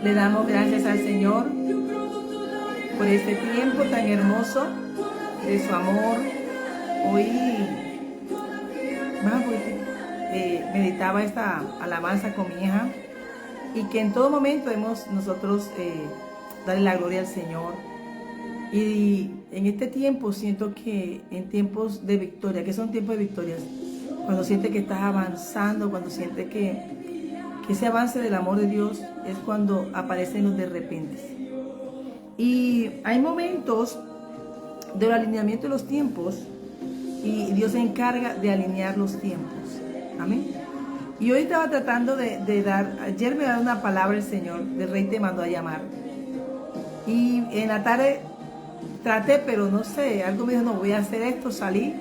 Le damos gracias al Señor por este tiempo tan hermoso de su amor. Hoy meditaba esta alabanza con mi hija y que en todo momento hemos nosotros darle la gloria al Señor. Y en este tiempo siento que en tiempos de victoria, que son tiempos de victorias, cuando sientes que estás avanzando, cuando sientes que ese avance del amor de Dios es cuando aparecen los de repente. Y hay momentos del alineamiento de los tiempos y Dios se encarga de alinear los tiempos. Amén. Y hoy estaba tratando de dar, ayer me dio una palabra el Señor, del Rey te mandó a llamar. Y en la tarde traté, pero no sé, algo me dijo, no, voy a hacer esto, salí.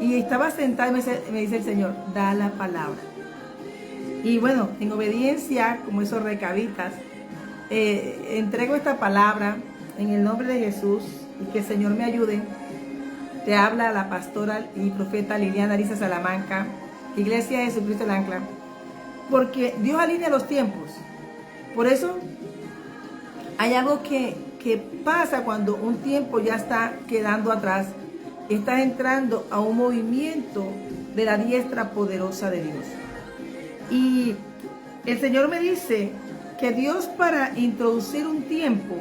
Y estaba sentada y me dice el Señor, da la palabra. Y bueno, en obediencia, como esos recabitas, entrego esta palabra en el nombre de Jesús y que el Señor me ayude. Te habla la pastora y profeta Liliana Arisa Salamanca, Iglesia de Jesucristo del Ancla, porque Dios alinea los tiempos. Por eso hay algo que pasa cuando un tiempo ya está quedando atrás, estás entrando a un movimiento de la diestra poderosa de Dios. Y el Señor me dice que Dios, para introducir un tiempo,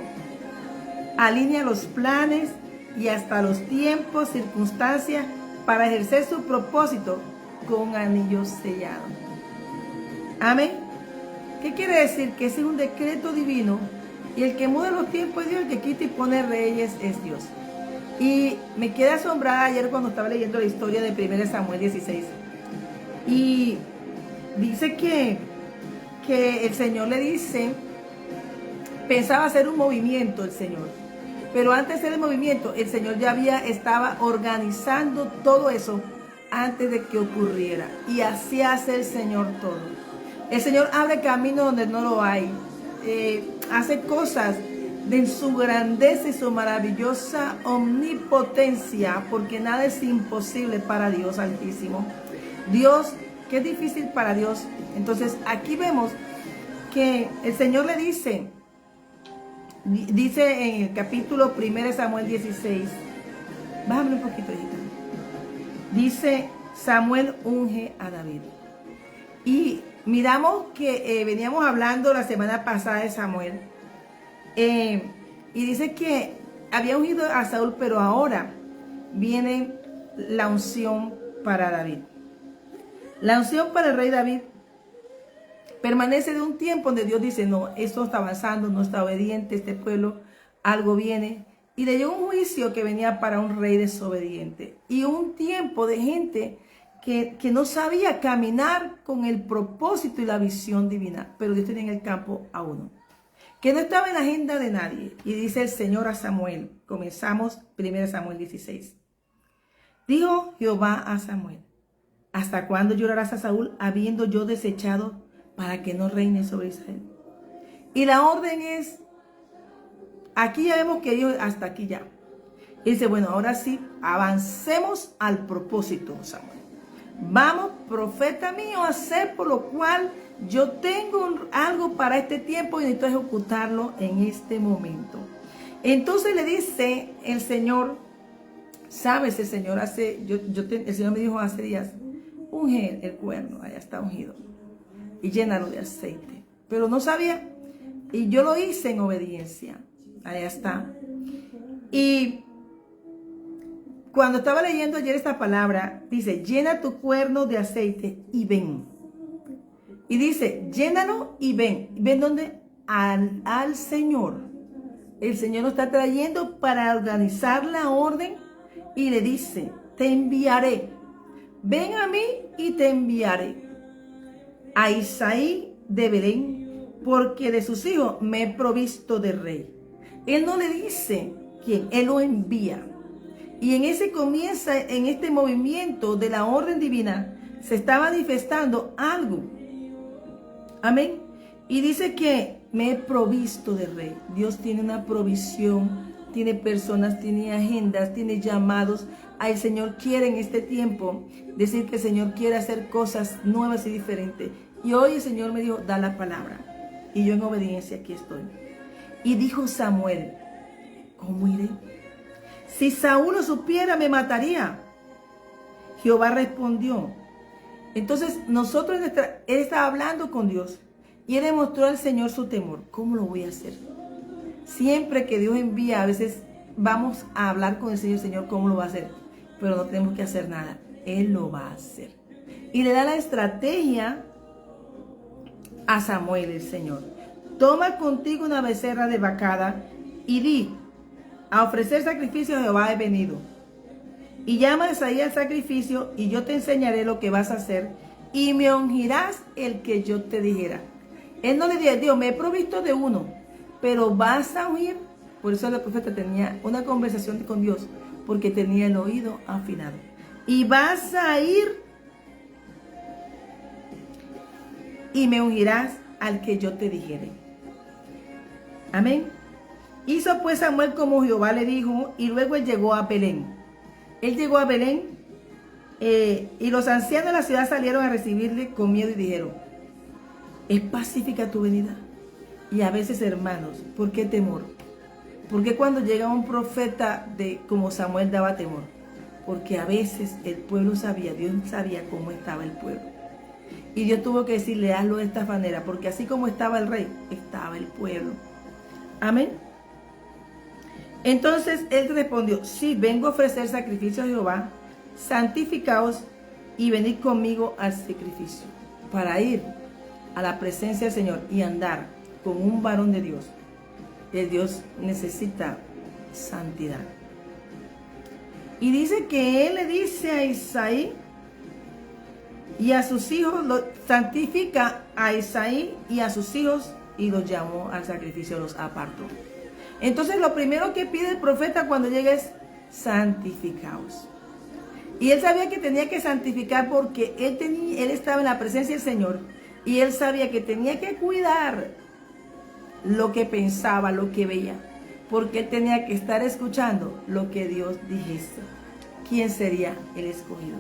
alinea los planes y hasta los tiempos, circunstancias, para ejercer su propósito con anillos sellados. Amén. ¿Qué quiere decir? Que ese es un decreto divino y el que muda los tiempos es Dios, el que quita y pone reyes es Dios. Y me quedé asombrada ayer cuando estaba leyendo la historia de 1 Samuel 16. Y dice que el Señor le dice, pensaba hacer un movimiento el Señor, pero antes de hacer el movimiento, el Señor ya estaba organizando todo eso antes de que ocurriera. Y así hace el Señor todo. El Señor abre camino donde no lo hay. Hace cosas de su grandeza y su maravillosa omnipotencia, porque nada es imposible para Dios Altísimo. Dios, que es difícil para Dios. Entonces aquí vemos que el Señor le dice en el capítulo 1 Samuel 16, bájame un poquito, hijita. Dice, Samuel unge a David. Y miramos que veníamos hablando la semana pasada de Samuel. Y dice que había ungido a Saúl, pero ahora viene la unción para David. La unción para el rey David permanece de un tiempo donde Dios dice, no, esto está avanzando, no está obediente este pueblo, algo viene. Y le llegó un juicio que venía para un rey desobediente. Y un tiempo de gente que no sabía caminar con el propósito y la visión divina. Pero Dios tenía en el campo a uno, que no estaba en la agenda de nadie. Y dice el Señor a Samuel, comenzamos 1 Samuel 16. Dijo Jehová a Samuel, ¿hasta cuándo llorarás a Saúl, habiendo yo desechado para que no reine sobre Israel? Y la orden es, aquí ya vemos que Dios hasta aquí ya. Y dice, bueno, ahora sí, avancemos al propósito, Samuel. Vamos, profeta mío, a hacer por lo cual yo tengo algo para este tiempo y necesito ejecutarlo en este momento. Entonces le dice el Señor, ¿sabes? El Señor el Señor me dijo hace días, unge el cuerno, allá está ungido, y llénalo de aceite. Pero no sabía, y yo lo hice en obediencia. Allá está. Y cuando estaba leyendo ayer esta palabra, dice, llena tu cuerno de aceite y ven. Y dice, llénalo y ven. ¿Ven dónde? Al Señor. El Señor nos está trayendo para organizar la orden y le dice, te enviaré. Ven a mí y te enviaré a Isaí de Belén, porque de sus hijos me he provisto de rey. Él no le dice quién, Él lo envía. Y en este movimiento de la orden divina, se está manifestando algo Amén. Y dice que me he provisto de rey. Dios tiene una provisión, tiene personas, tiene agendas, tiene llamados. El Señor quiere en este tiempo decir que el Señor quiere hacer cosas nuevas y diferentes. Y hoy el Señor me dijo, da la palabra. Y yo en obediencia aquí estoy. Y dijo Samuel, ¿cómo iré? Si Saúl lo supiera, me mataría. Jehová respondió. Entonces nosotros, él estaba hablando con Dios. Y él le mostró al Señor su temor. ¿Cómo lo voy a hacer? Siempre que Dios envía, a veces vamos a hablar con el Señor, ¿cómo lo va a hacer? Pero no tenemos que hacer nada. Él lo va a hacer. Y le da la estrategia a Samuel, el Señor. Toma contigo una becerra de vacada y di, a ofrecer sacrificio a Jehová he venido. Y llama a Isaí al sacrificio y yo te enseñaré lo que vas a hacer y me ungirás el que yo te dijera. Él no le dijo, Dios, me he provisto de uno, pero vas a ungir. Por eso el profeta tenía una conversación con Dios, porque tenía el oído afinado. Y vas a ir y me ungirás al que yo te dijere. Amén. Hizo pues Samuel como Jehová le dijo, y luego él llegó a Belén. Él llegó a Belén, y los ancianos de la ciudad salieron a recibirle con miedo y dijeron, ¿es pacífica tu venida? Y a veces, hermanos, ¿por qué temor? Porque cuando llega un profeta como Samuel daba temor? Porque a veces el pueblo sabía, Dios sabía cómo estaba el pueblo. Y Dios tuvo que decirle, hazlo de esta manera, porque así como estaba el rey, estaba el pueblo. Amén. Entonces él respondió, sí, vengo a ofrecer sacrificio a Jehová, santificaos y venid conmigo al sacrificio. Para ir a la presencia del Señor y andar con un varón de Dios. El Dios necesita santidad. Y dice que él le dice a Isaí y a sus hijos, santifica a Isaí y a sus hijos y los llamó al sacrificio, los apartó. Entonces lo primero que pide el profeta cuando llega es santificaos. Y él sabía que tenía que santificar porque él estaba en la presencia del Señor y él sabía que tenía que cuidar lo que pensaba, lo que veía, porque él tenía que estar escuchando lo que Dios dijese. ¿Quién sería el escogido?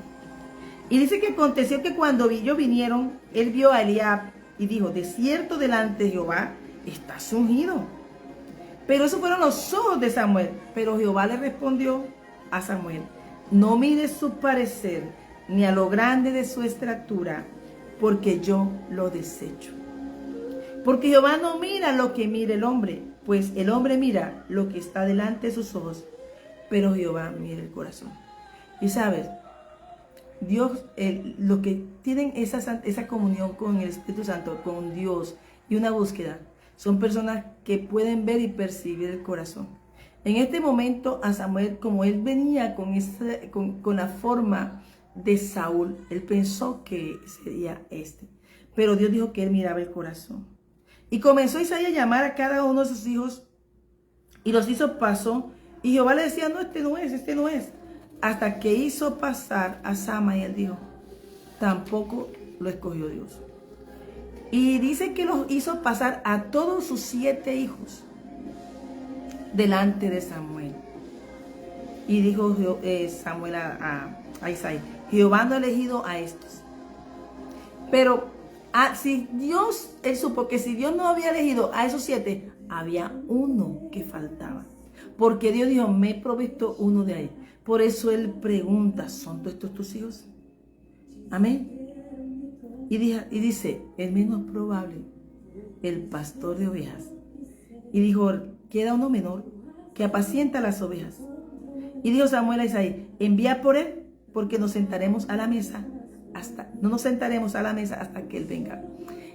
Y dice que aconteció que cuando ellos vinieron, él vio a Eliab y dijo, de cierto delante de Jehová estás ungido. Pero esos fueron los ojos de Samuel. Pero Jehová le respondió a Samuel, no mires su parecer, ni a lo grande de su estatura, porque yo lo desecho. Porque Jehová no mira lo que mira el hombre, pues el hombre mira lo que está delante de sus ojos, pero Jehová mira el corazón. Y sabes, Dios, los que tienen esa comunión con el Espíritu Santo, con Dios y una búsqueda, son personas que pueden ver y percibir el corazón. En este momento a Samuel, como él venía con la forma de Saúl, él pensó que sería este. Pero Dios dijo que él miraba el corazón. Y comenzó Isaías a llamar a cada uno de sus hijos y los hizo paso. Y Jehová le decía, no, este no es. Hasta que hizo pasar a Sama y él dijo, tampoco lo escogió Dios. Y dice que los hizo pasar a todos sus 7 hijos delante de Samuel. Y dijo Samuel a Isaías, Jehová no ha elegido a estos. Pero si Dios, él supo que si Dios no había elegido a esos 7, había uno que faltaba. Porque Dios dijo, me he provisto uno de ahí. Por eso él pregunta, ¿son todos estos tus hijos? Amén. Y dice, es menos probable el pastor de ovejas. Y dijo, queda uno menor que apacienta las ovejas. Y dijo Samuel a Isaí, envía por él, porque nos sentaremos a la mesa no nos sentaremos a la mesa hasta que él venga.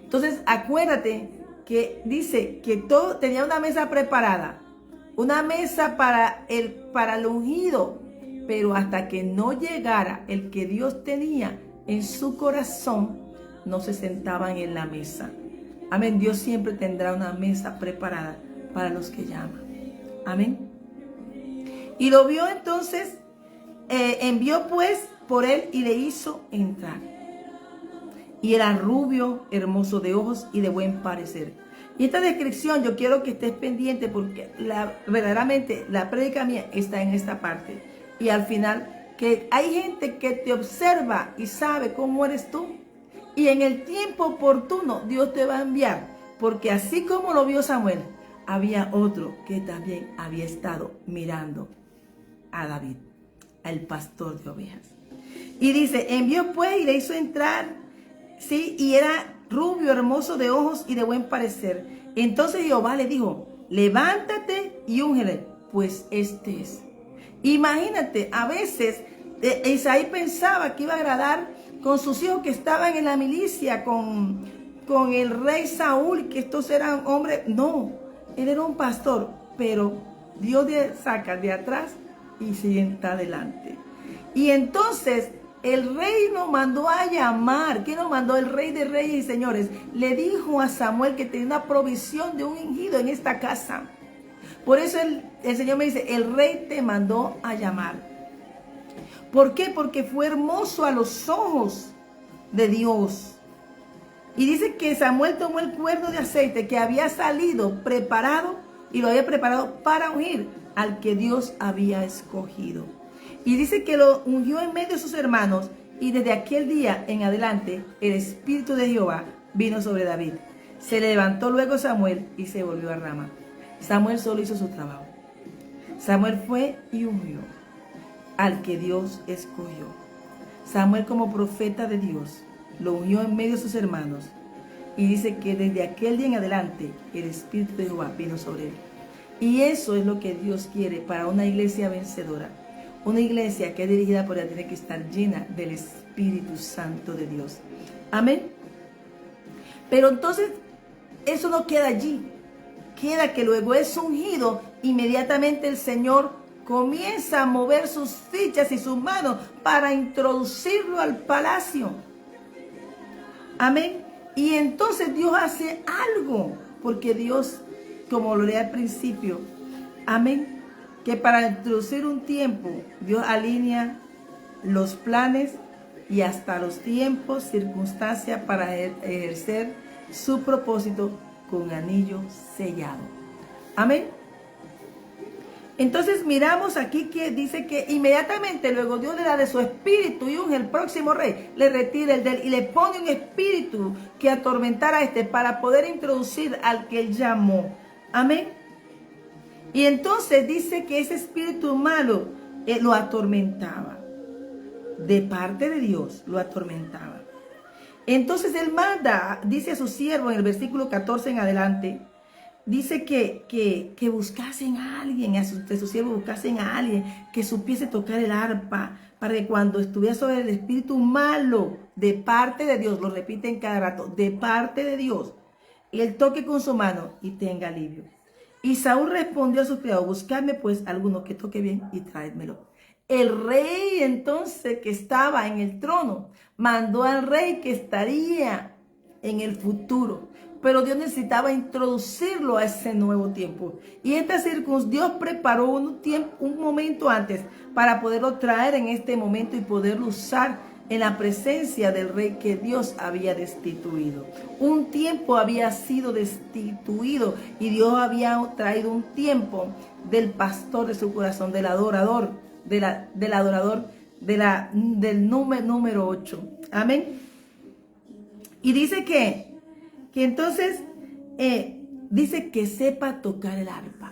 Entonces, acuérdate que dice que todo tenía una mesa preparada, una mesa para el ungido, pero hasta que no llegara el que Dios tenía en su corazón, no se sentaban en la mesa. Amén. Dios siempre tendrá una mesa preparada para los que llaman. Amén. Y lo vio entonces, envió pues por él y le hizo entrar. y era rubio, hermoso de ojos y de buen parecer. Y esta descripción yo quiero que estés pendiente porque verdaderamente la prédica mía está en esta parte. Y al final, que hay gente que te observa y sabe cómo eres tú. Y en el tiempo oportuno Dios te va a enviar. Porque así como lo vio Samuel, había otro que también había estado mirando a David, al pastor de ovejas. Y dice, envió pues y le hizo entrar, sí, y era rubio, hermoso de ojos y de buen parecer. Entonces Jehová le dijo, levántate y úngele, pues este es. Imagínate, a veces Isaí pensaba que iba a agradar con sus hijos que estaban en la milicia, con el rey Saúl, que estos eran hombres. No, él era un pastor, pero Dios saca de atrás y sienta adelante. Y entonces el rey nos mandó a llamar. ¿Quién nos mandó? El rey de reyes y señores. Le dijo a Samuel que tenía una provisión de un ungido en esta casa. Por eso el Señor me dice, el rey te mandó a llamar. ¿Por qué? Porque fue hermoso a los ojos de Dios. Y dice que Samuel tomó el cuerno de aceite que había salido preparado y lo había preparado para ungir al que Dios había escogido. Y dice que lo ungió en medio de sus hermanos y desde aquel día en adelante el Espíritu de Jehová vino sobre David. Se levantó luego Samuel y se volvió a Rama. Samuel solo hizo su trabajo. Samuel fue y ungió al que Dios escogió. Samuel como profeta de Dios lo ungió en medio de sus hermanos. Y dice que desde aquel día en adelante el Espíritu de Jehová vino sobre él. Y eso es lo que Dios quiere para una iglesia vencedora. Una iglesia que es dirigida por Él tiene que estar llena del Espíritu Santo de Dios. Amén. Pero entonces eso no queda allí. Queda que luego es ungido, inmediatamente el Señor comienza a mover sus fichas y sus manos para introducirlo al palacio. Amén. Y entonces Dios hace algo, porque Dios, como lo leí al principio, amén, que para introducir un tiempo, Dios alinea los planes y hasta los tiempos, circunstancias para ejercer su propósito con anillo sellado. Amén. Entonces miramos aquí que dice que inmediatamente luego Dios le da de su espíritu y unge el próximo rey, le retira el de él y le pone un espíritu que atormentara a este para poder introducir al que él llamó. Amén. Y entonces dice que ese espíritu malo lo atormentaba. De parte de Dios lo atormentaba. Entonces él manda, dice a su siervo en el versículo 14 en adelante, dice que buscasen a alguien, de sus siervos buscasen a alguien que supiese tocar el arpa, para que cuando estuviera sobre el espíritu malo de parte de Dios, lo repiten cada rato, de parte de Dios, él toque con su mano y tenga alivio. Y Saúl respondió a sus criados, buscadme pues alguno que toque bien y traédmelo. El rey entonces que estaba en el trono mandó al rey que estaría en el futuro. Pero Dios necesitaba introducirlo a ese nuevo tiempo. Y esta circunstancia, Dios preparó un momento antes para poderlo traer en este momento y poderlo usar en la presencia del rey que Dios había destituido. Un tiempo había sido destituido y Dios había traído un tiempo del pastor de su corazón, del adorador, del número 8. Amén. Y dice que entonces dice que sepa tocar el arpa,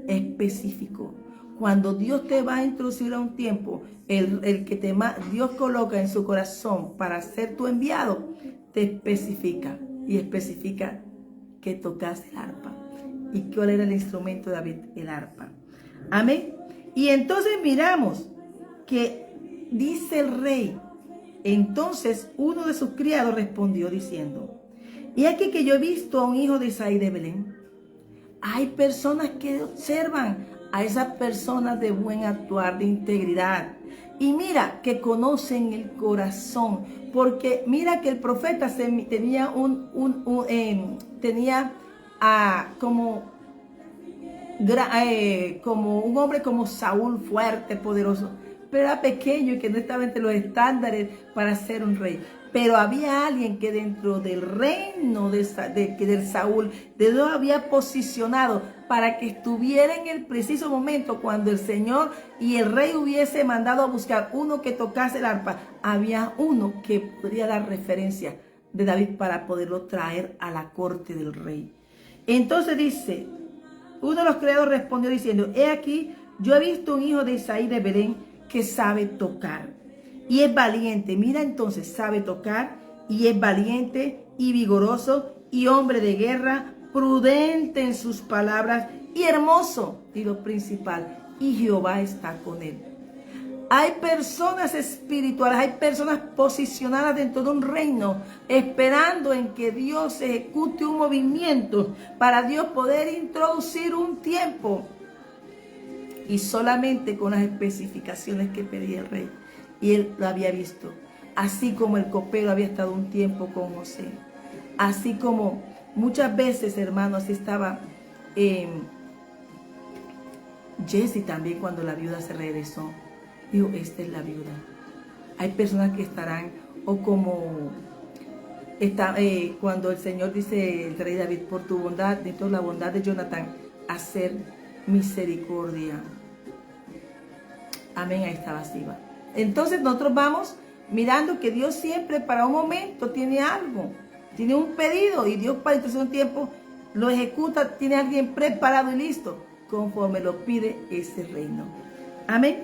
específico. Cuando Dios te va a introducir a un tiempo, el que Dios coloca en su corazón para ser tu enviado, te especifica y especifica que tocas el arpa. ¿Y cuál era el instrumento de David? El arpa. Amén. Y entonces miramos que dice el rey, entonces uno de sus criados respondió diciendo, y aquí que yo he visto a un hijo de Isaí de Belén. Hay personas que observan a esas personas de buen actuar, de integridad. Y mira que conocen el corazón. Porque mira que el profeta tenía como un hombre como Saúl, fuerte, poderoso. Pero era pequeño y que no estaba entre los estándares para ser un rey. Pero había alguien que dentro del reino de Saúl, de Dios había posicionado para que estuviera en el preciso momento cuando el Señor y el rey hubiese mandado a buscar uno que tocase el arpa. Había uno que podría dar referencia de David para poderlo traer a la corte del rey. Entonces dice, uno de los criados respondió diciendo, he aquí, yo he visto un hijo de Isaí de Belén que sabe tocar y es valiente. Mira entonces, sabe tocar y es valiente y vigoroso y hombre de guerra, prudente en sus palabras y hermoso. Y lo principal, y Jehová está con él. Hay personas espirituales, hay personas posicionadas dentro de un reino, esperando en que Dios ejecute un movimiento para Dios poder introducir un tiempo. Y solamente con las especificaciones que pedía el rey. Y él lo había visto. Así como el copero había estado un tiempo con José. Así como muchas veces, hermanos, así estaba Jesse también cuando la viuda se regresó. Dijo, esta es la viuda. Hay personas que estarán, o como cuando el Señor dice, el rey David, por tu bondad, dentro de la bondad de Jonatán, hacer misericordia. Amén, ahí estaba Siba. Entonces nosotros vamos mirando que Dios siempre para un momento tiene algo, tiene un pedido y Dios para introducir un tiempo lo ejecuta, tiene a alguien preparado y listo conforme lo pide ese reino. Amén.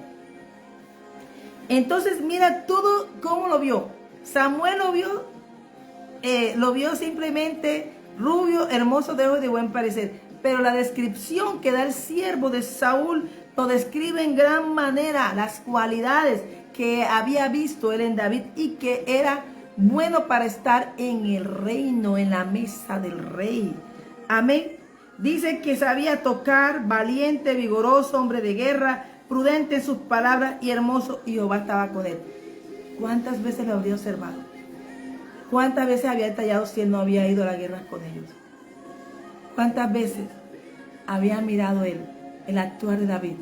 Entonces mira todo cómo lo vio. Samuel lo vio simplemente rubio, hermoso de ojos y de buen parecer. Pero la descripción que da el siervo de Saúl lo describe en gran manera las cualidades que había visto él en David y que era bueno para estar en el reino, en la mesa del rey. Amén. Dice que sabía tocar, valiente, vigoroso, hombre de guerra, prudente en sus palabras y hermoso, y Jehová estaba con él. ¿Cuántas veces lo habría observado? ¿Cuántas veces había detallado si él no había ido a la guerra con ellos? ¿Cuántas veces había mirado él el actuar de David?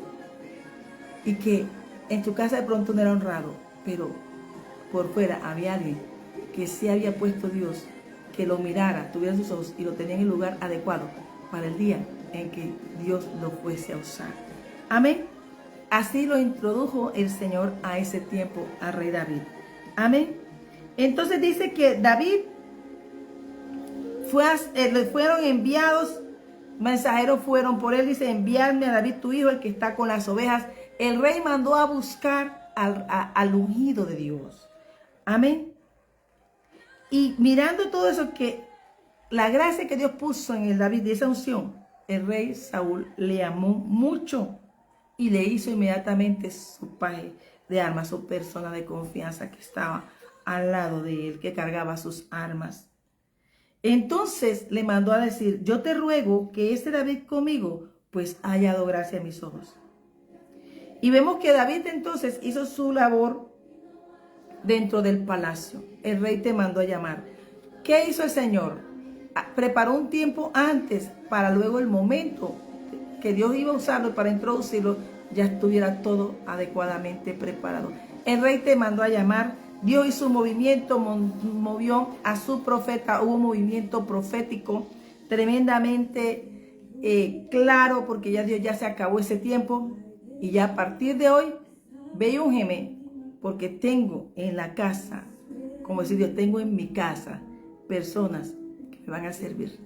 Y que en su casa de pronto no era honrado, pero por fuera había alguien que sí había puesto Dios, que lo mirara, tuviera sus ojos y lo tenía en el lugar adecuado para el día en que Dios lo fuese a usar. Amén. Así lo introdujo el Señor a ese tiempo al rey David. Amén. Entonces dice que David le fueron enviados, mensajeros fueron por él, dice, enviadme a David tu hijo, el que está con las ovejas. El rey mandó a buscar al ungido de Dios. Amén. Y mirando todo eso, que la gracia que Dios puso en el David de esa unción, el rey Saúl le amó mucho y le hizo inmediatamente su paje de armas, su persona de confianza que estaba al lado de él, que cargaba sus armas. Entonces le mandó a decir, yo te ruego que este David conmigo, pues haya hallado gracia a mis ojos. Y vemos que David entonces hizo su labor dentro del palacio. El rey te mandó a llamar. ¿Qué hizo el Señor? Preparó un tiempo antes para luego el momento que Dios iba a usarlo para introducirlo, ya estuviera todo adecuadamente preparado. El rey te mandó a llamar. Dios hizo un movimiento, movió a su profeta, hubo un movimiento profético tremendamente claro, porque ya Dios ya se acabó ese tiempo y ya a partir de hoy, ve y úngeme, porque tengo en la casa, como decir Dios, tengo en mi casa personas que me van a servir.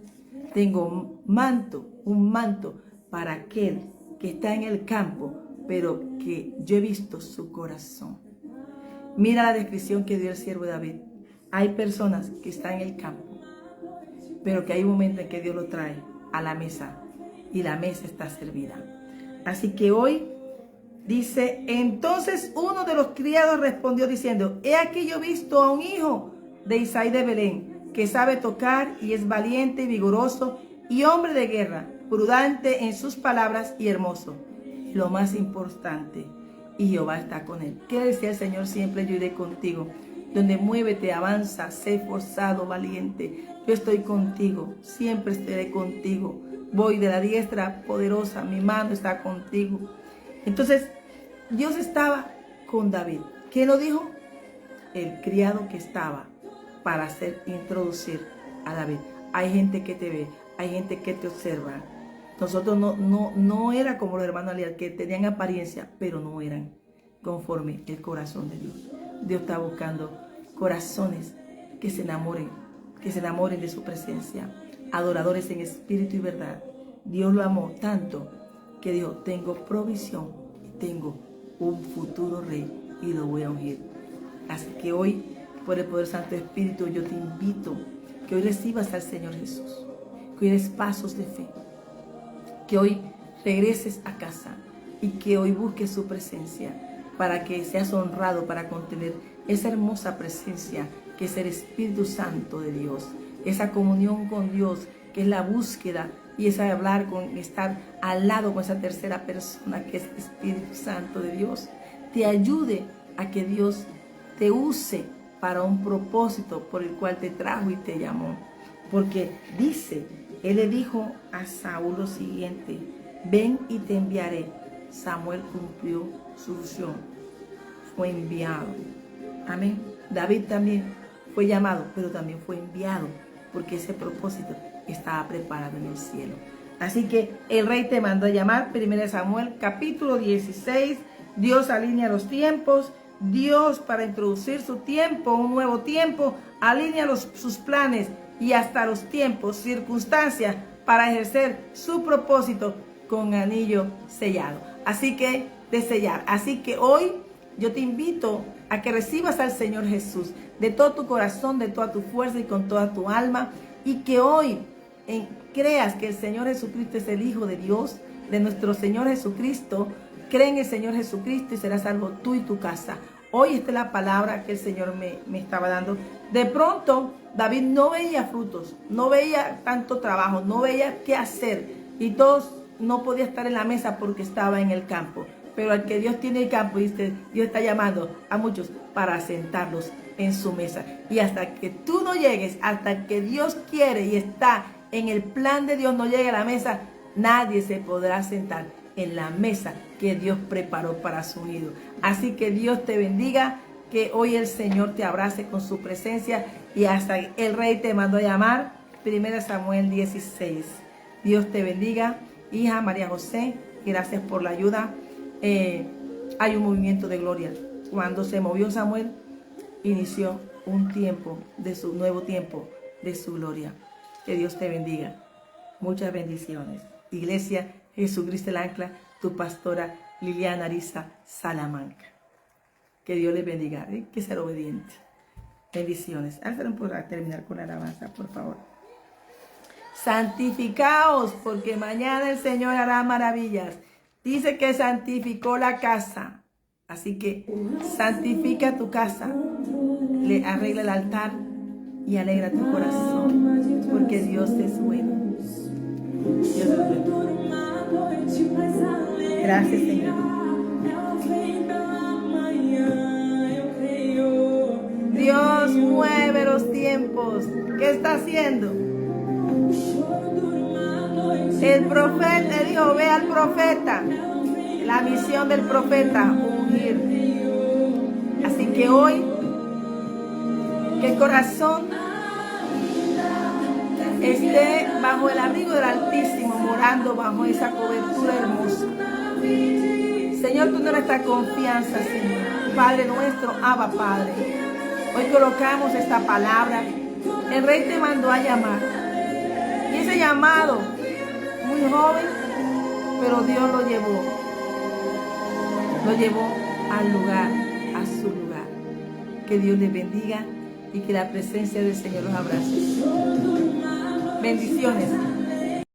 Tengo un manto para aquel que está en el campo, pero que yo he visto su corazón. Mira la descripción que dio el siervo David. Hay personas que están en el campo, pero que hay un momento en que Dios lo trae a la mesa y la mesa está servida. Así que hoy dice, entonces uno de los criados respondió diciendo, he aquí yo he visto a un hijo de Isaí de Belén, que sabe tocar y es valiente y vigoroso y hombre de guerra, prudente en sus palabras y hermoso. Lo más importante, y Jehová está con él. ¿Qué decía el Señor siempre? Yo iré contigo. Donde muévete, avanza, sé forzado, valiente. Yo estoy contigo, siempre estaré contigo. Voy de la diestra poderosa, mi mano está contigo. Entonces, Dios estaba con David. ¿Quién lo dijo? El criado que estaba para introducir a David. Hay gente que te ve, hay gente que te observa. Nosotros no era como los hermanos Elías, que tenían apariencia, pero no eran conforme el corazón de Dios. Dios está buscando corazones que se enamoren de su presencia, adoradores en espíritu y verdad. Dios lo amó tanto que dijo, tengo provisión, tengo un futuro rey y lo voy a ungir. Así que hoy, por el poder Santo Espíritu, yo te invito que hoy recibas al Señor Jesús, que hoy des pasos de fe, que hoy regreses a casa y que hoy busques su presencia para que seas honrado para contener esa hermosa presencia que es el Espíritu Santo de Dios, esa comunión con Dios que es la búsqueda y esa hablar con estar al lado con esa tercera persona que es el Espíritu Santo de Dios, te ayude a que Dios te use para un propósito por el cual te trajo y te llamó. Porque dice, él le dijo a Saúl lo siguiente, ven y te enviaré. Samuel cumplió su función, fue enviado. Amén. David también fue llamado, pero también fue enviado, porque ese propósito estaba preparado en el cielo. Así que el rey te mandó a llamar. 1 Samuel capítulo 16. Dios alinea los tiempos. Dios, para introducir su tiempo, un nuevo tiempo, alinea sus planes y hasta los tiempos, circunstancias para ejercer su propósito con anillo sellado. Así que de sellar. Así que hoy yo te invito a que recibas al Señor Jesús de todo tu corazón, de toda tu fuerza y con toda tu alma, y que hoy creas que el Señor Jesucristo es el Hijo de Dios, de nuestro Señor Jesucristo. Cree en el Señor Jesucristo y serás salvo tú y tu casa. Hoy esta es la palabra que el Señor me estaba dando. De pronto David no veía frutos, no veía tanto trabajo, no veía qué hacer, y todos no podía estar en la mesa porque estaba en el campo. Pero al que Dios tiene el campo, Dios está llamando a muchos para sentarlos en su mesa. Y hasta que tú no llegues, hasta que Dios quiere y está en el plan de Dios, no llegue a la mesa, nadie se podrá sentar en la mesa que Dios preparó para su ungido. Así que Dios te bendiga, que hoy el Señor te abrace con su presencia, y hasta el rey te mandó a llamar. 1 Samuel 16. Dios te bendiga, hija María José, gracias por la ayuda. Hay un movimiento de gloria. Cuando se movió Samuel, inició un tiempo de su nuevo tiempo de su gloria. Que Dios te bendiga. Muchas bendiciones. Iglesia Jesucristo el Ancla, tu pastora Liliana Ariza Salamanca. Que Dios les bendiga. Hay que ser obediente. Bendiciones. Hazlo por terminar con la alabanza, por favor. Santificaos, porque mañana el Señor hará maravillas. Dice que santificó la casa. Así que santifica tu casa. Le arregla el altar y alegra tu corazón, porque Dios es bueno. Dios es bueno. Gracias, Señor. Dios mueve los tiempos. ¿Qué está haciendo? El profeta dijo, ve al profeta. La misión del profeta, ungir. Así que hoy, que el corazón esté bajo el abrigo del Altísimo, morando bajo esa cobertura hermosa. Señor, tú eres nuestra confianza, Señor. Padre nuestro, Abba Padre. Hoy colocamos esta palabra. El Rey te mandó a llamar. Y ese llamado, muy joven, pero Dios lo llevó. Lo llevó al lugar, a su lugar. Que Dios les bendiga y que la presencia del Señor los abrace. Bendiciones.